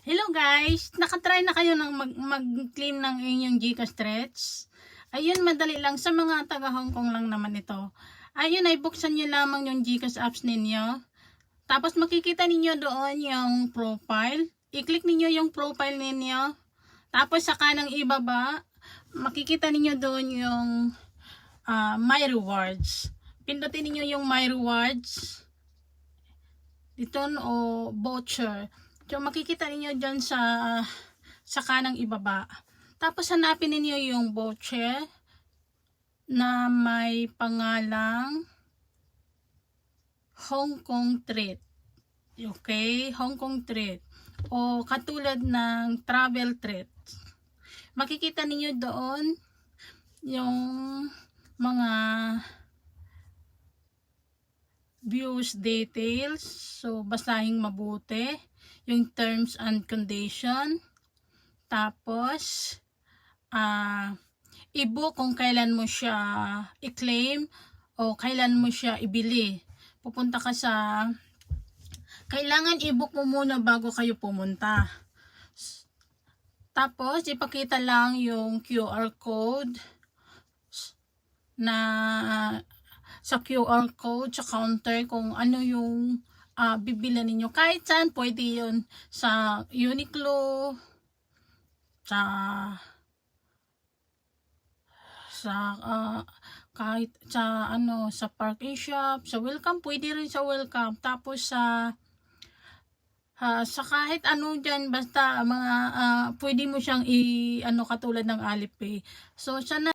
Hello guys! Nakatry na kayo ng mag-claim ng inyong GCash stretch? Ayun, madali lang. Sa mga taga Hong Kong lang naman ito. Ayun, ay buksan nyo lamang yung GCash apps ninyo. Tapos makikita ninyo doon yung profile. I-click ninyo yung profile ninyo. Tapos sa kanang ibaba, makikita ninyo doon yung My Rewards. Pindutin ninyo yung My Rewards. Dito o voucher. So, makikita niyo dyan sa kanang ibaba. Tapos, hanapin niyo yung voucher na may pangalang Hong Kong Treat. Okay? Hong Kong Treat. O katulad ng Travel Treat. Makikita niyo doon yung mga views details. So, basahin mabuti yung terms and condition. Tapos, i-book kung kailan mo siya i-claim o kailan mo siya ibili. Pupunta ka sa, kailangan i-book mo muna bago kayo pumunta. Tapos, ipakita lang yung QR code na sa QR code sa counter kung ano yung bibilan ninyo. Kahit saan, pwede yun. Sa Uniqlo, kahit sa sa Park Shop, sa Welcome, pwede rin sa Welcome. Tapos sa kahit ano dyan, basta mga pwede mo siyang katulad ng Alipay. So, sana